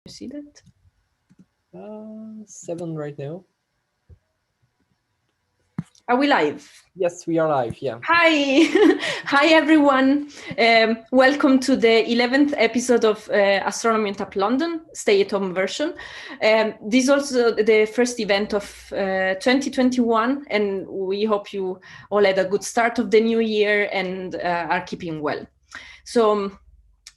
You see that? 7 right now. Are we live? Yes, we are live. Yeah. Hi, hi everyone. Welcome to the 11th episode of Astronomy on Tap London, stay-at-home version. This is also the first event of 2021, and we hope you all had a good start of the new year and are keeping well. So,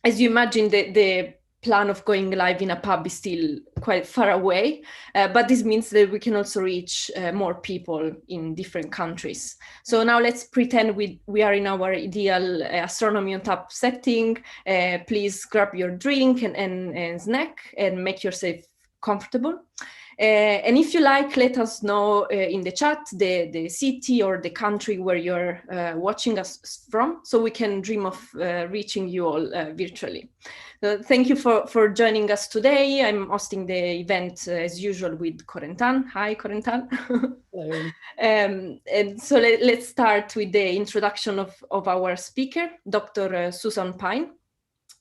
as you imagine, the plan of going live in a pub is still quite far away, but this means that we can also reach more people in different countries. So now let's pretend we are in our ideal astronomy on tap setting. Please grab your drink and snack and make yourself comfortable. And if you like, let us know in the chat the city or the country where you're watching us from, so we can dream of reaching you all virtually. Thank you for joining us today. I'm hosting the event as usual with Corentin. Hi, Corentin. Hello. And so let's start with the introduction of our speaker, Dr. Susan Pyne.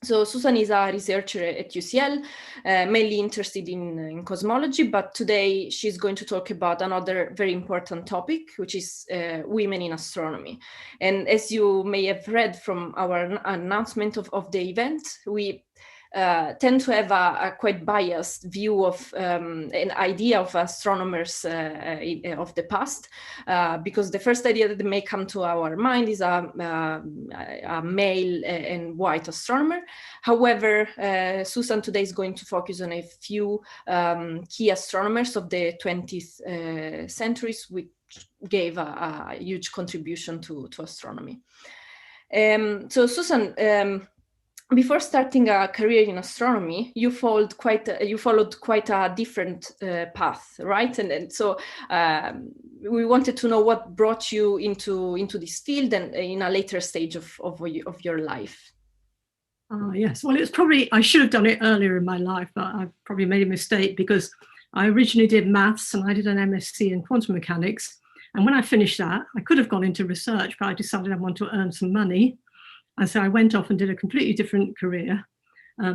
So Susan is a researcher at UCL, mainly interested in cosmology, but today she's going to talk about another very important topic, which is women in astronomy. And as you may have read from our announcement of the event, we tend to have a quite biased view of an idea of astronomers of the past, because the first idea that may come to our mind is a male and white astronomer. However, Susan today is going to focus on a few key astronomers of the 20th centuries, which gave a huge contribution to astronomy. So Susan, before starting a career in astronomy, you followed quite a different path, right? And so we wanted to know what brought you into this field and in a later stage of your life. Yes, well, it's probably, I should have done it earlier in my life, but I probably made a mistake because I originally did maths and I did an MSc in quantum mechanics. And when I finished that, I could have gone into research, but I decided I wanted to earn some money. And so I went off and did a completely different career,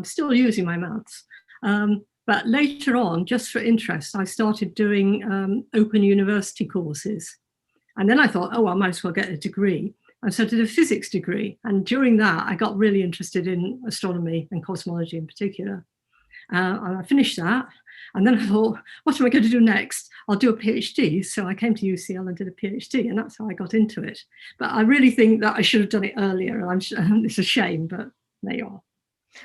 still using my maths. But later on, just for interest, I started doing open university courses. And then I thought, oh, I might as well get a degree. And so I did a physics degree. And during that, I got really interested in astronomy and cosmology in particular. And I finished that. And then I thought, what am I going to do next? I'll do a PhD. So I came to UCL and did a PhD, and that's how I got into it. But I really think that I should have done it earlier. It's a shame, but there you are.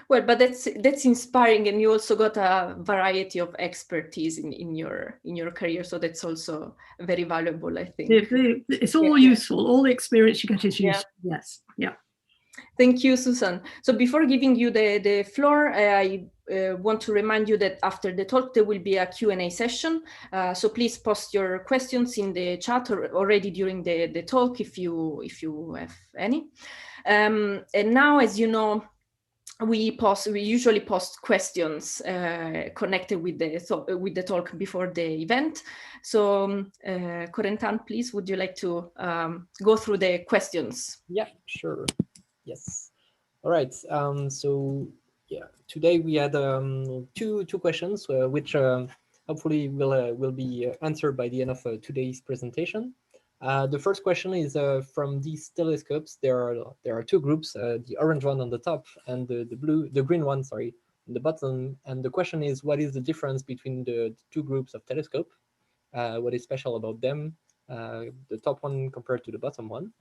Well, but that's inspiring, and you also got a variety of expertise in your career, so that's also very valuable, I think. It's all useful. All the experience you get is useful. Yeah. Yes. Yeah. Thank you, Susan. So before giving you the floor, I want to remind you that after the talk, there will be a Q&A session. So please post your questions in the chat or already during the talk if you have any. And now, as you know, we usually post questions connected with the talk before the event. So Corentin, please, would you like to go through the questions? Yeah, sure. Yes. All right. So yeah, today we had two questions, which hopefully will be answered by the end of today's presentation. The first question is from these telescopes. There are two groups, the orange one on the top and the green one, sorry, on the bottom. And the question is, what is the difference between the two groups of telescope? What is special about them? The top one compared to the bottom one.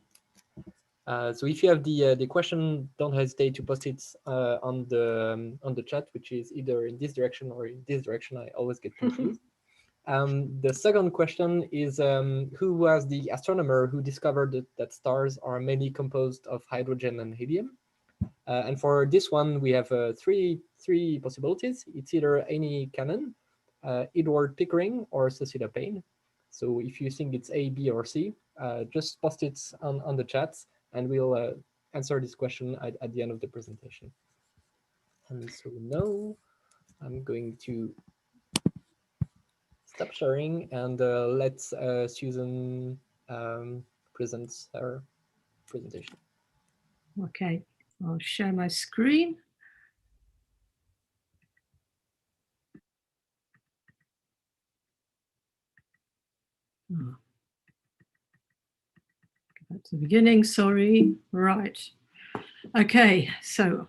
So if you have the question, don't hesitate to post it on the chat, which is either in this direction or in this direction. I always get confused. The second question is, who was the astronomer who discovered that stars are mainly composed of hydrogen and helium? And for this one, we have three possibilities. It's either Annie Cannon, Edward Pickering, or Cecilia Payne. So if you think it's A, B, or C, just post it on the chat, and we'll answer this question at the end of the presentation. And so now I'm going to stop sharing and let Susan present her presentation. Okay, I'll share my screen. the beginning, sorry. Right. Okay, so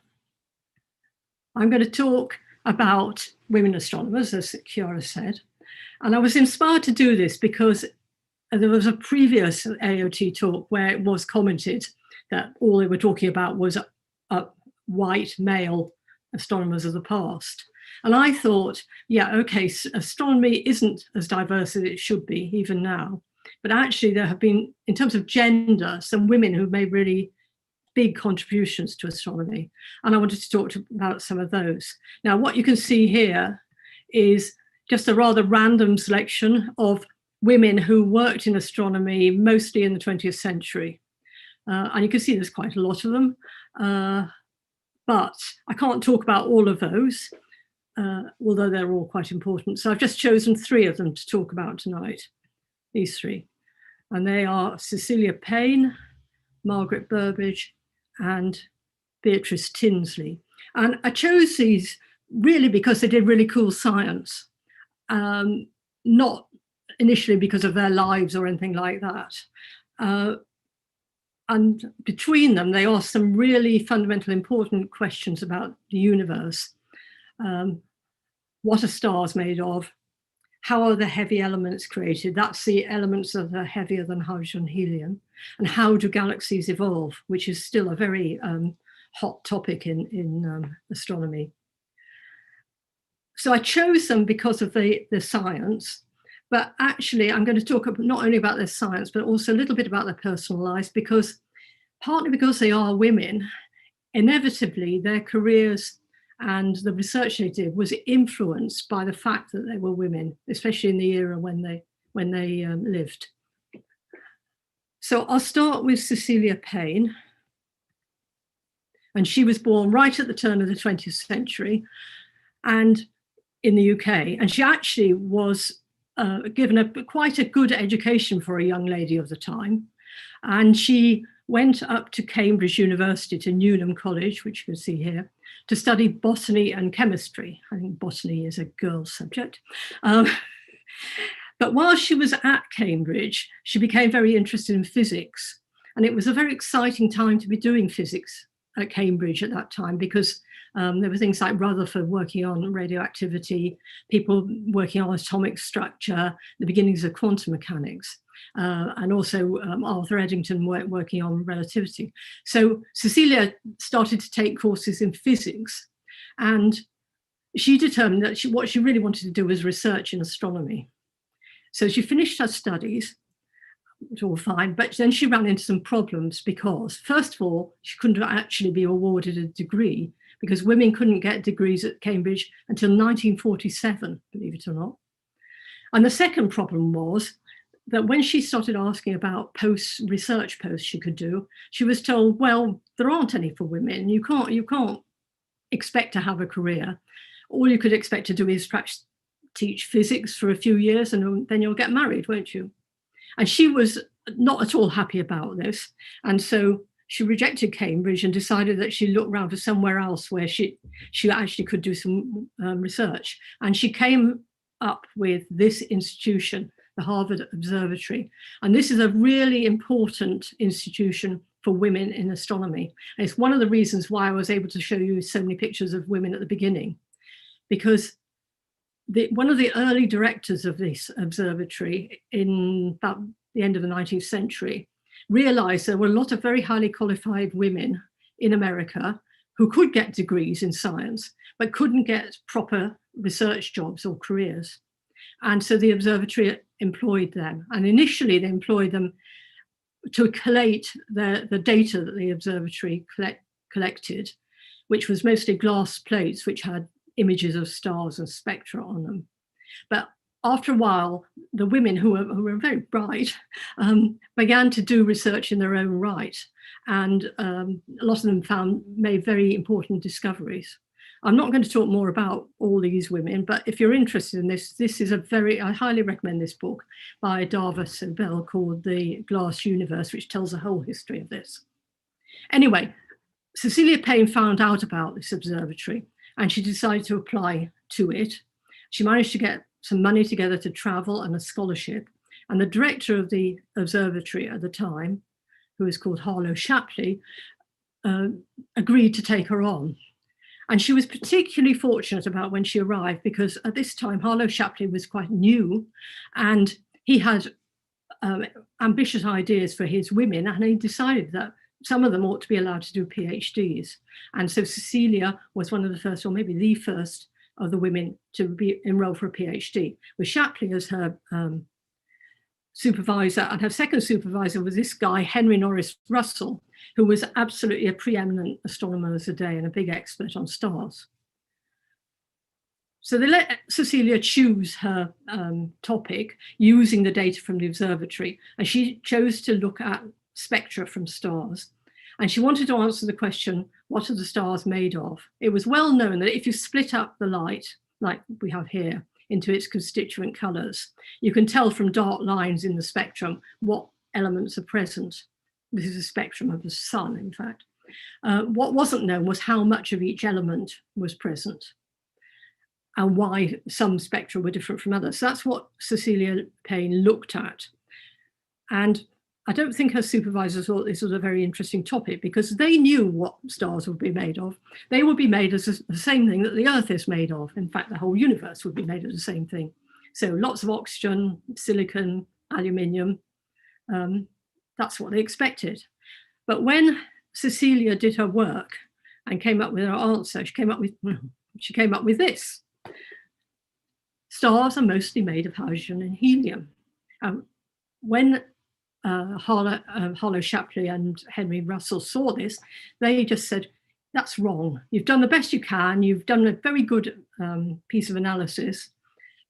I'm going to talk about women astronomers, as Chiara said. And I was inspired to do this because there was a previous AoT talk where it was commented that all they were talking about was white male astronomers of the past. And I thought, yeah, okay, astronomy isn't as diverse as it should be, even now. But actually, there have been, in terms of gender, some women who've made really big contributions to astronomy. And I wanted to talk about some of those. Now, what you can see here is just a rather random selection of women who worked in astronomy, mostly in the 20th century. And you can see there's quite a lot of them. But I can't talk about all of those, although they're all quite important. So I've just chosen 3 of them to talk about tonight, these 3. And they are Cecilia Payne, Margaret Burbidge, and Beatrice Tinsley. And I chose these really because they did really cool science, not initially because of their lives or anything like that. And between them, they asked some really fundamental, important questions about the universe. What are stars made of? How are the heavy elements created? That's the elements that are heavier than hydrogen and helium. And how do galaxies evolve, which is still a very hot topic in astronomy. So I chose them because of the science, but actually I'm going to talk not only about their science, but also a little bit about their personal lives, because partly because they are women, inevitably their careers and the research they did was influenced by the fact that they were women, especially in the era when they lived. So I'll start with Cecilia Payne. And she was born right at the turn of the 20th century and in the UK. And she actually was given quite a good education for a young lady of the time. And she went up to Cambridge University, to Newnham College, which you can see here, to study botany and chemistry. I think botany is a girl's subject. But while she was at Cambridge, she became very interested in physics. And it was a very exciting time to be doing physics at Cambridge at that time, because there were things like Rutherford working on radioactivity, people working on atomic structure, the beginnings of quantum mechanics, and also Arthur Eddington working on relativity. So Cecilia started to take courses in physics, and she determined that what she really wanted to do was research in astronomy. So she finished her studies, it was all fine, but then she ran into some problems because, first of all, she couldn't actually be awarded a degree because women couldn't get degrees at Cambridge until 1947, believe it or not. And the second problem was that when she started asking about research posts she could do, she was told, well, there aren't any for women. You can't expect to have a career. All you could expect to do is perhaps teach physics for a few years and then you'll get married, won't you? And she was not at all happy about this. And so she rejected Cambridge and decided that she'd look around for somewhere else where she actually could do some research. And she came up with this institution, the Harvard Observatory. And this is a really important institution for women in astronomy. And it's one of the reasons why I was able to show you so many pictures of women at the beginning, because one of the early directors of this observatory in about the end of the 19th century realized there were a lot of very highly qualified women in America who could get degrees in science, but couldn't get proper research jobs or careers. And so the observatory employed them. And initially they employed them to collate the data that the observatory collected, which was mostly glass plates, which had images of stars and spectra on them. But after a while, the women who were very bright began to do research in their own right. And a lot of them made very important discoveries. I'm not going to talk more about all these women, but if you're interested in this is I highly recommend this book by Dava Sobel called The Glass Universe, which tells the whole history of this. Anyway, Cecilia Payne found out about this observatory and she decided to apply to it. She managed to get some money together to travel and a scholarship. And the director of the observatory at the time, who was called Harlow Shapley, agreed to take her on. And she was particularly fortunate about when she arrived, because at this time, Harlow Shapley was quite new and he had ambitious ideas for his women, and he decided that some of them ought to be allowed to do PhDs. And so Cecilia was one of the first, or maybe the first, of the women to be enrolled for a PhD, with Shapley as her supervisor, and her second supervisor was this guy, Henry Norris Russell, who was absolutely a preeminent astronomer of the day and a big expert on stars. So they let Cecilia choose her topic using the data from the observatory, and she chose to look at spectra from stars. And she wanted to answer the question, what are the stars made of? It was well known that if you split up the light, like we have here, into its constituent colours, you can tell from dark lines in the spectrum what elements are present. This is a spectrum of the sun, in fact. What wasn't known was how much of each element was present and why some spectra were different from others. So that's what Cecilia Payne looked at. And I don't think her supervisors thought this was a very interesting topic, because they knew what stars would be made of. They would be made as the same thing that the Earth is made of. In fact, the whole universe would be made of the same thing. So lots of oxygen, silicon, aluminium. That's what they expected. But when Cecilia did her work and came up with her answer, she came up with this. Stars are mostly made of hydrogen and helium. When Harlow Shapley and Henry Russell saw this, they just said, that's wrong. You've done the best you can. You've done a very good piece of analysis,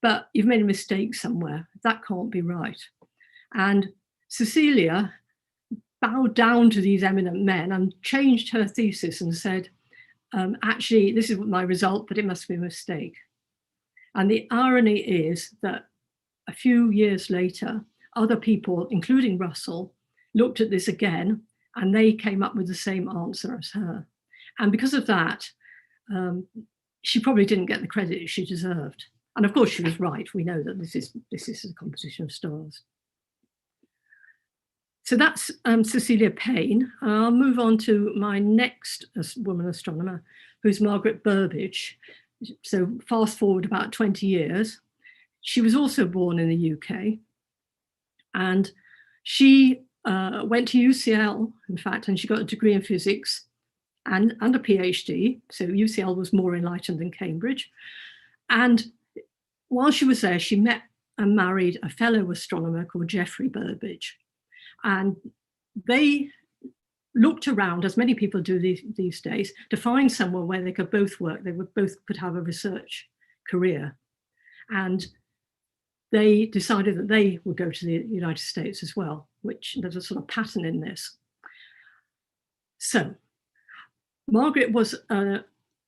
but you've made a mistake somewhere. That can't be right. And Cecilia bowed down to these eminent men and changed her thesis and said, actually, this is my result, but it must be a mistake. And the irony is that a few years later, other people, including Russell, looked at this again, and they came up with the same answer as her. And because of that, she probably didn't get the credit she deserved. And of course, she was right. We know that this is a composition of stars. So that's Cecilia Payne. I'll move on to my next woman astronomer, who's Margaret Burbidge. So fast forward about 20 years. She was also born in the UK. And she went to UCL, in fact, and she got a degree in physics and a PhD. So UCL was more enlightened than Cambridge. And while she was there, she met and married a fellow astronomer called Geoffrey Burbidge. And they looked around, as many people do these days, to find somewhere where they could both work. They could have a research career. And they decided that they would go to the United States as well, which there's a sort of pattern in this. So Margaret was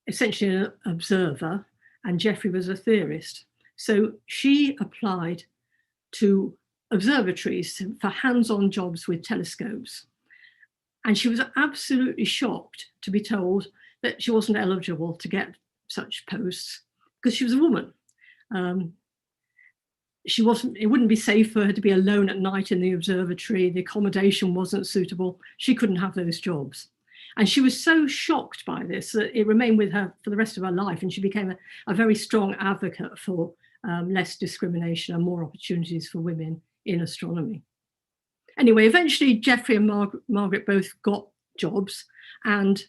essentially an observer and Geoffrey was a theorist. So she applied to observatories for hands-on jobs with telescopes. And she was absolutely shocked to be told that she wasn't eligible to get such posts because she was a woman. It wouldn't be safe for her to be alone at night in the observatory. The accommodation wasn't suitable. She couldn't have those jobs. And she was so shocked by this that it remained with her for the rest of her life. And she became a very strong advocate for less discrimination and more opportunities for women in astronomy. Anyway, eventually Geoffrey and Margaret both got jobs and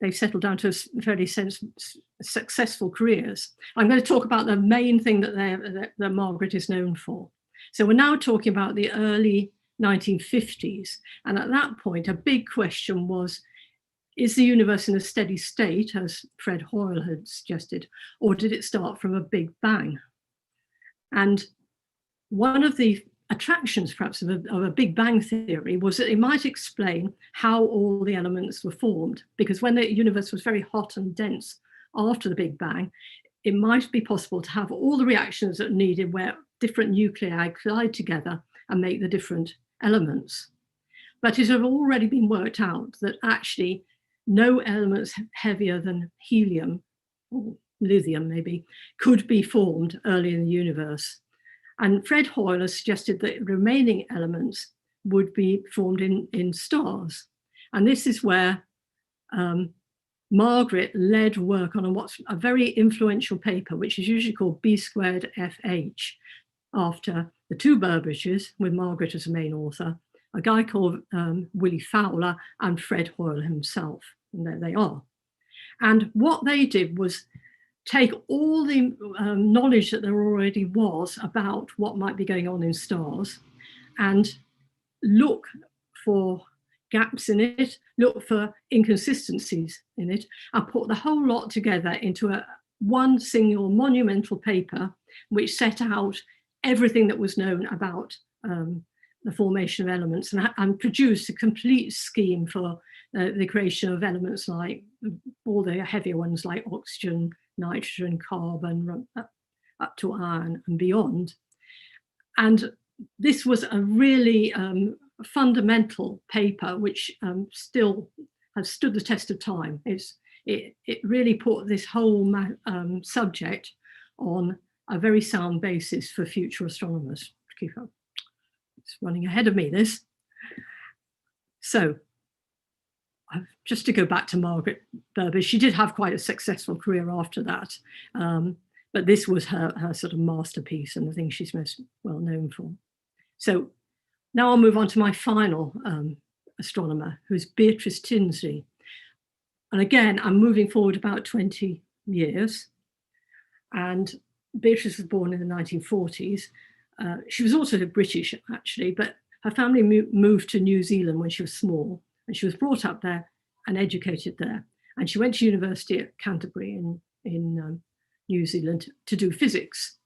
they settled down to fairly successful careers. I'm going to talk about the main thing that Margaret is known for. So we're now talking about the early 1950s. And at that point, a big question was, is the universe in a steady state, as Fred Hoyle had suggested, or did it start from a big bang? And one of the attractions, perhaps, of a Big Bang theory was that it might explain how all the elements were formed, because when the universe was very hot and dense after the Big Bang, it might be possible to have all the reactions that are needed where different nuclei collide together and make the different elements. But it had already been worked out that actually no elements heavier than helium, or lithium maybe, could be formed early in the universe. And Fred Hoyle has suggested that remaining elements would be formed in stars. And this is where Margaret led work on what's a very influential paper, which is usually called B²FH, after the two Burbidges, with Margaret as the main author, a guy called Willie Fowler and Fred Hoyle himself. And there they are. And what they did was take all the knowledge that there already was about what might be going on in stars and look for gaps in it, look for inconsistencies in it, and put the whole lot together into one single monumental paper, which set out everything that was known about the formation of elements, and produced a complete scheme for the creation of elements like all the heavier ones like oxygen, nitrogen, carbon, up to iron and beyond. And this was a really fundamental paper, which still has stood the test of time. It really put this whole subject on a very sound basis for future astronomers. Keep up. It's running ahead of me, this. So just to go back to Margaret Burbidge, she did have quite a successful career after that. But this was her sort of masterpiece and the thing she's most well known for. So now I'll move on to my final astronomer, who's Beatrice Tinsley. And again, I'm moving forward about 20 years. And Beatrice was born in the 1940s. She was also British, actually, but her family moved to New Zealand when she was small, and she was brought up there and educated there. And she went to university at Canterbury in New Zealand to do physics.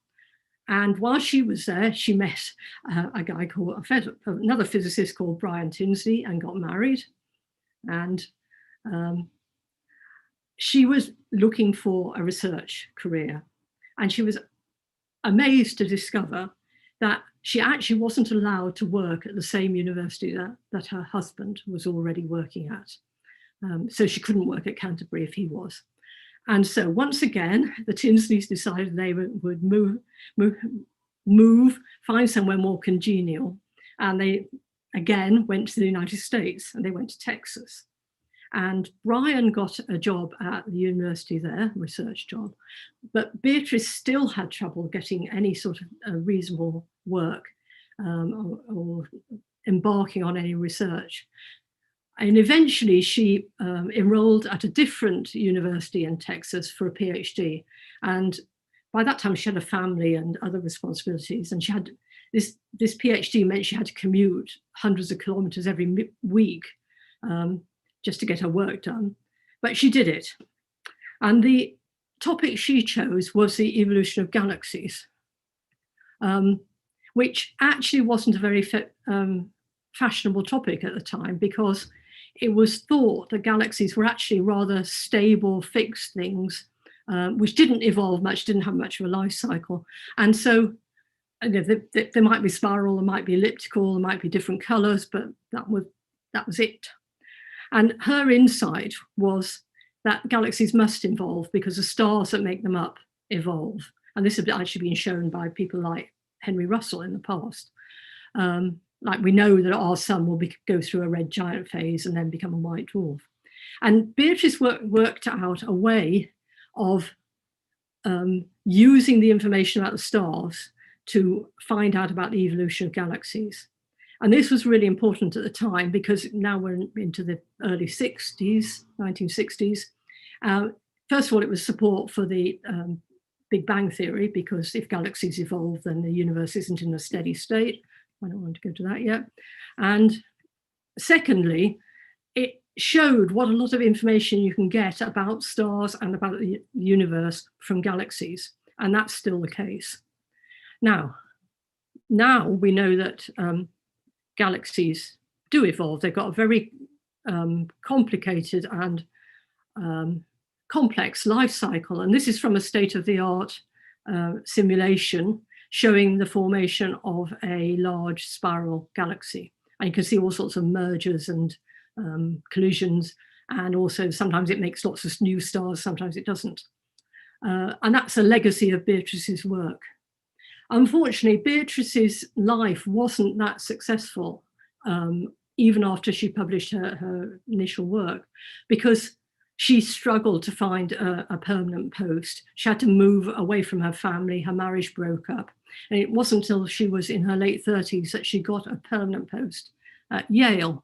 And while she was there, she met a guy called, another physicist called Brian Tinsley, and got married. And she was looking for a research career. And she was amazed to discover that she actually wasn't allowed to work at the same university that her husband was already working at. So she couldn't work at Canterbury if he was. And so once again, the Tinsleys decided they would move, find somewhere more congenial. And they, again, went to the United States, and they went to Texas. And Brian got a job at the university there, a research job, but Beatrice still had trouble getting any sort of reasonable work or embarking on any research. And eventually she enrolled at a different university in Texas for a PhD. And by that time she had a family and other responsibilities. And she had this PhD meant she had to commute hundreds of kilometers every week just to get her work done. But she did it. And the topic she chose was the evolution of galaxies, which actually wasn't a very fashionable topic at the time, because it was thought that galaxies were actually rather stable, fixed things, which didn't evolve much, didn't have much of a life cycle. And so they might be spiral, they might be elliptical, there might be different colors, but that was it. And her insight was that galaxies must evolve because the stars that make them up evolve. And this has actually been shown by people like Henry Russell in the past. Like we know that our sun will go through a red giant phase and then become a white dwarf. And Beatrice worked out a way of using the information about the stars to find out about the evolution of galaxies. And this was really important at the time, because now we're into the early 60s, 1960s. First of all, it was support for the Big Bang Theory, because if galaxies evolve, then the universe isn't in a steady state. I don't want to go to that yet. And secondly, it showed what a lot of information you can get about stars and about the universe from galaxies. And that's still the case. Now we know that galaxies do evolve. They've got a very complicated and complex life cycle. And this is from a state-of-the-art simulation showing the formation of a large spiral galaxy. And you can see all sorts of mergers and collisions. And also sometimes it makes lots of new stars, sometimes it doesn't. And that's a legacy of Beatrice's work. Unfortunately, Beatrice's life wasn't that successful even after she published her initial work, because she struggled to find a permanent post. She had to move away from her family. Her marriage broke up. And it wasn't until she was in her late 30s that she got a permanent post at Yale.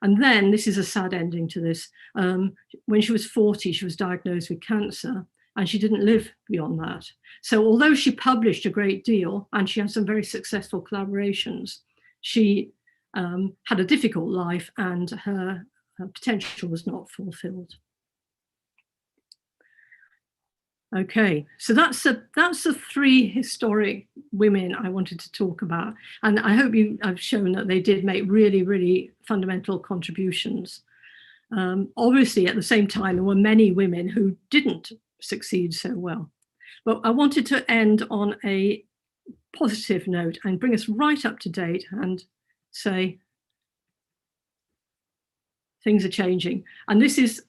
And then, this is a sad ending to this, when she was 40, she was diagnosed with cancer, and she didn't live beyond that. So although she published a great deal and she had some very successful collaborations, she had a difficult life, and her potential was not fulfilled. Okay, so that's the three historic women I wanted to talk about, and I hope I've shown that they did make really, really fundamental contributions. Obviously, at the same time, there were many women who didn't succeed so well. But I wanted to end on a positive note and bring us right up to date and say things are changing. And this is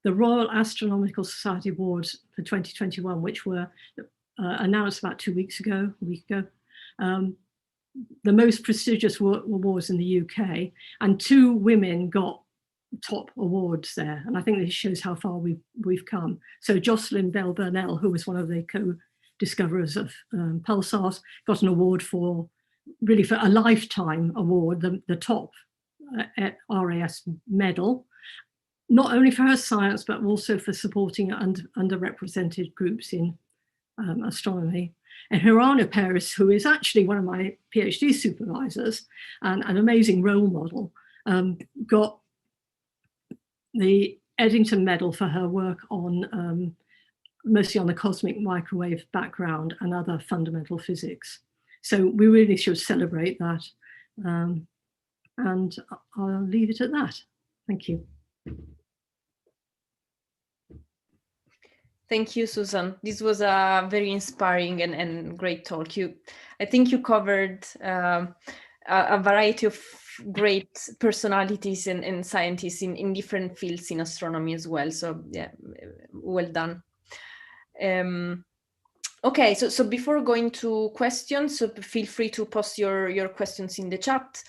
the Royal Astronomical Society Awards for 2021, which were announced about a week ago. The most prestigious awards in the UK, and 2 women got top awards there. And I think this shows how far we've come. So Jocelyn Bell Burnell, who was one of the co-discoverers of pulsars, got an award for a lifetime award, the top RAS medal, not only for her science, but also for supporting underrepresented groups in astronomy. And Hirana Paris, who is actually one of my PhD supervisors and an amazing role model, got the Eddington Medal for her work on mostly on the cosmic microwave background and other fundamental physics. So we really should celebrate that. And I'll leave it at that. Thank you. Thank you, Susan. This was a very inspiring and great talk. I think you covered a variety of great personalities and scientists in different fields in astronomy as well. So yeah, well done. Okay, so before going to questions, so feel free to post your questions in the chat.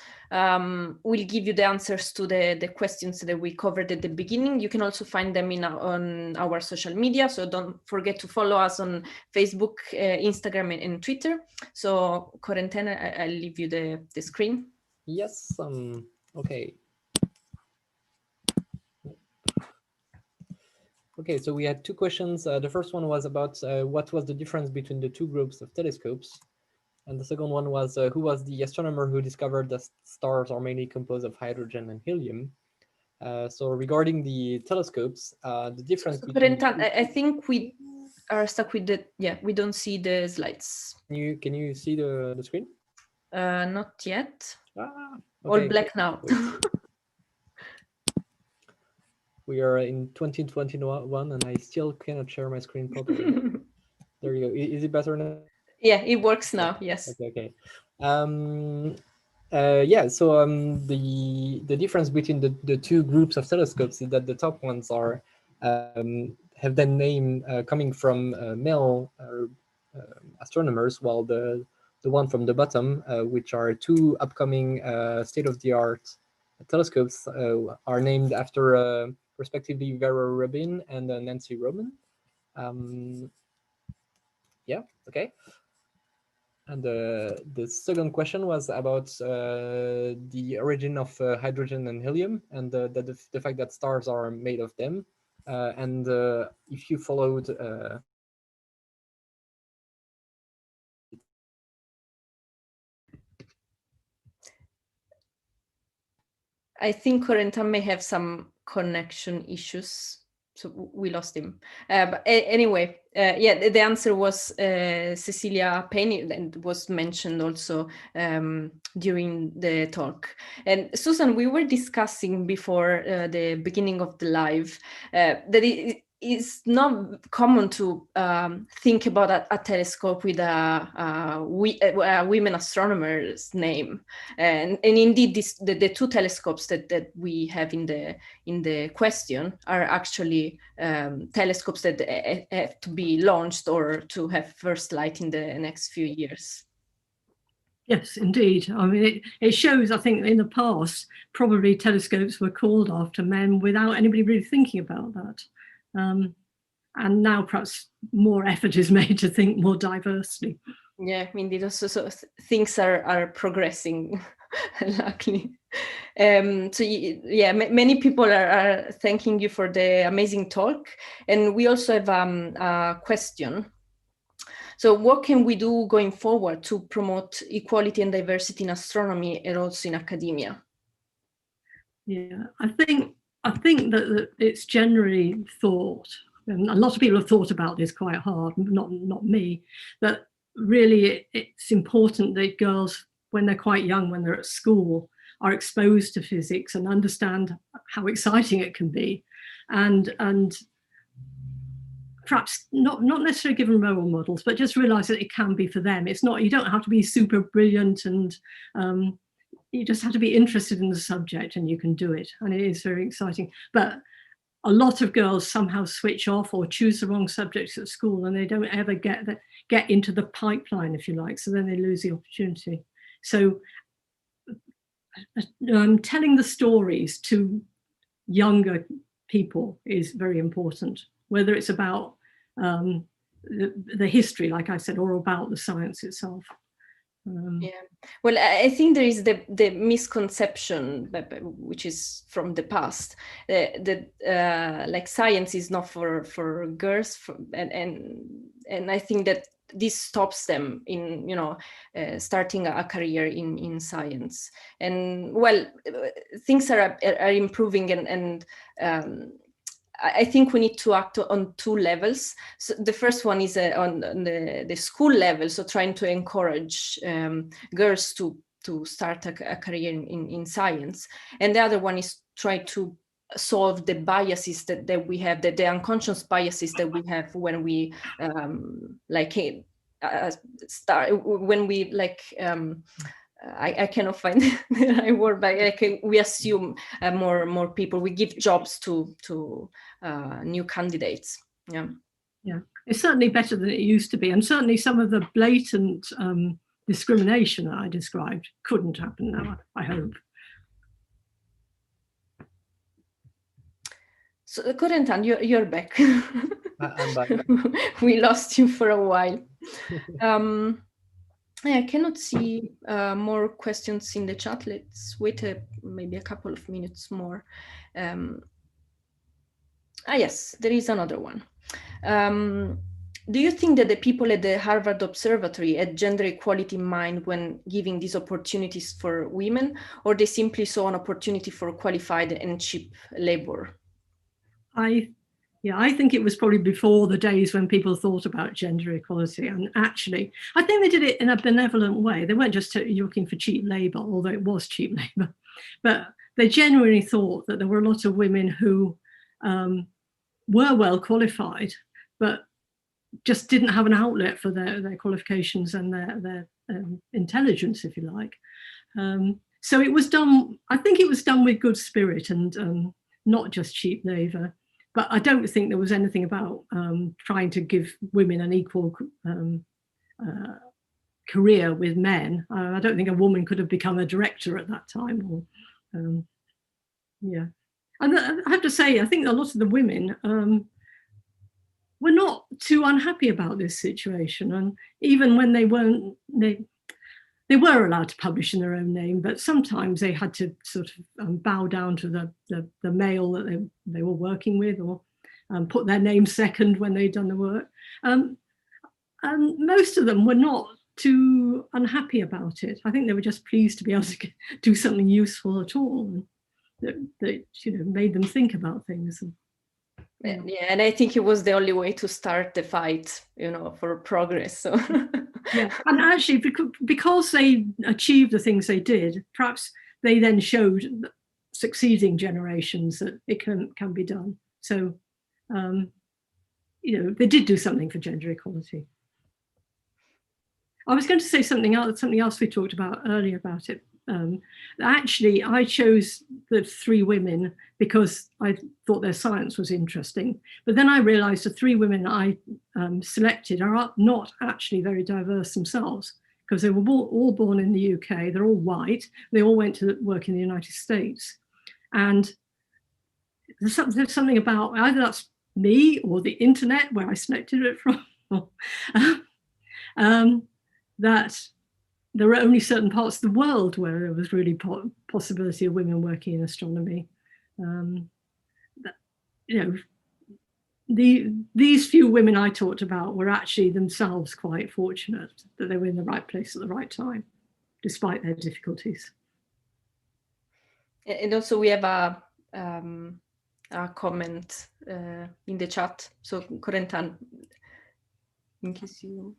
We'll give you the answers to the questions that we covered at the beginning. You can also find them on our social media, so don't forget to follow us on Facebook, Instagram, and Twitter. So Corentin, I'll leave you the screen. Yes, okay. Okay, so we had 2 questions. The first one was about what was the difference between the 2 groups of telescopes. And the second one was who was the astronomer who discovered that stars are mainly composed of hydrogen and helium. So regarding the telescopes, the difference between... I think we are stuck with we don't see the slides. Can you see the screen? Not yet. Okay. All black now. We are in 2021 and I still cannot share my screen properly. There you go. Is it better now? Yeah, it works now. Yes. Okay. Yeah. So the difference between the 2 groups of telescopes is that the top ones are have their name coming from male astronomers, while the one from the bottom, which are 2 upcoming state-of-the-art telescopes, are named after respectively Vera Rubin and Nancy Roman. Yeah, okay. And the second question was about the origin of hydrogen and helium, and the fact that stars are made of them. And if you followed I think Corentin may have some connection issues, so we lost him. But anyway, yeah, the answer was Cecilia Payne, and was mentioned also during the talk. And Susan, we were discussing before the beginning of the live that it is not common to think about a telescope with a women astronomer's name, and indeed the 2 telescopes that we have in the question are actually telescopes that have to be launched or to have first light in the next few years. Yes, indeed. I mean, it shows, I think, in the past, probably telescopes were called after men without anybody really thinking about that. And now perhaps more effort is made to think more diversely. Yeah, indeed. Also, so things are progressing, luckily. So yeah, many people are thanking you for the amazing talk, and we also have a question. So what can we do going forward to promote equality and diversity in astronomy and also in academia? Yeah, I think that it's generally thought, and a lot of people have thought about this quite hard, not me, that really it's important that girls, when they're quite young, when they're at school, are exposed to physics and understand how exciting it can be, and perhaps not necessarily given role models, but just realize that it can be for them. It's not, you don't have to be super brilliant, and you just have to be interested in the subject and you can do it. And it is very exciting. But a lot of girls somehow switch off or choose the wrong subjects at school, and they don't ever get into the pipeline, if you like. So then they lose the opportunity. So telling the stories to younger people is very important, whether it's about the history, like I said, or about the science itself. Yeah, well, I think there is the misconception, which is from the past, that like science is not for girls, and I think that this stops them in, you know, starting a career in science. And well, things are improving, and I think we need to act on two levels. So the first one is on the school level, so trying to encourage girls to start a career in science. And the other one is try to solve the biases that we have, the unconscious biases that we have when we I cannot find the right word, but we assume more people. We give jobs to new candidates. Yeah, yeah, it's certainly better than it used to be, and certainly some of the blatant discrimination that I described couldn't happen now, I hope. So, Corentin, you're back. I'm back. We lost you for a while. I cannot see more questions in the chat. Let's wait maybe a couple of minutes more. Yes, there is another one. Do you think that the people at the Harvard Observatory had gender equality in mind when giving these opportunities for women, or they simply saw an opportunity for qualified and cheap labor? I think it was probably before the days when people thought about gender equality. And actually, I think they did it in a benevolent way. They weren't just looking for cheap labor, although it was cheap labor, but they genuinely thought that there were a lot of women who were well qualified, but just didn't have an outlet for their qualifications and their intelligence, if you like. So it was done, I think it was done with good spirit and not just cheap labor. But I don't think there was anything about trying to give women an equal career with men. I don't think a woman could have become a director at that time. Or, yeah. And I have to say, I think a lot of the women were not too unhappy about this situation. And even when they weren't, they were allowed to publish in their own name, but sometimes they had to sort of bow down to the male that they were working with, or put their name second when they'd done the work. And most of them were not too unhappy about it. I think they were just pleased to be able to do something useful at all, and that made them think about things. Yeah, and I think it was the only way to start the fight, for progress. So. Yeah, and actually, because they achieved the things they did, perhaps they then showed succeeding generations that it can be done. So, they did do something for gender equality. I was going to say something else we talked about earlier about it. Actually, I chose the three women because I thought their science was interesting. But then I realized the three women I selected are not actually very diverse themselves, because they were all born in the UK. They're all white. They all went to work in the United States. And there's something about, either that's me or the internet where I selected it from, that there are only certain parts of the world where there was really possibility of women working in astronomy. These few women I talked about were actually themselves quite fortunate that they were in the right place at the right time, despite their difficulties. And also we have a comment in the chat. So Corentin, in case you...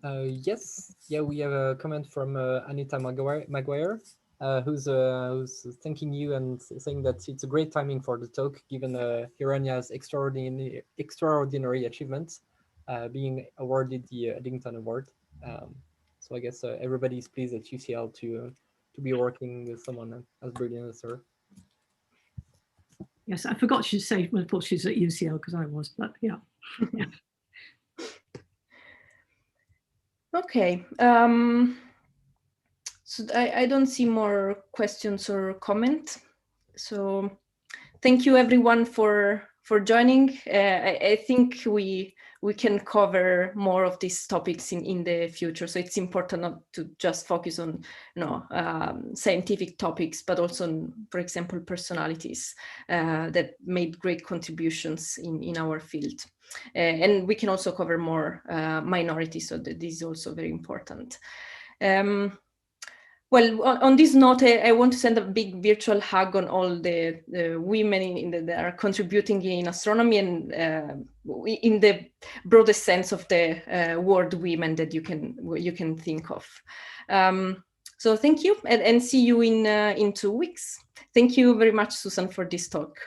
Yes, yeah, we have a comment from Anita Maguire, who's thanking you and saying that it's a great timing for the talk, given Hirania's extraordinary achievements, being awarded the Eddington Award. So I guess everybody is pleased at UCL to be working with someone as brilliant as her. Yes, I forgot to say, well, of course she's at UCL because I was, but yeah. Yeah. Okay, so I don't see more questions or comments. So thank you everyone for joining. I think we can cover more of these topics in the future. So it's important not to just focus on scientific topics, but also on, for example, personalities that made great contributions in our field. And we can also cover more minorities, so that this is also very important. Well, on this note, I want to send a big virtual hug on all the women that are contributing in astronomy and in the broadest sense of the word women that you can think of. So thank you, and see you in 2 weeks. Thank you very much, Susan, for this talk.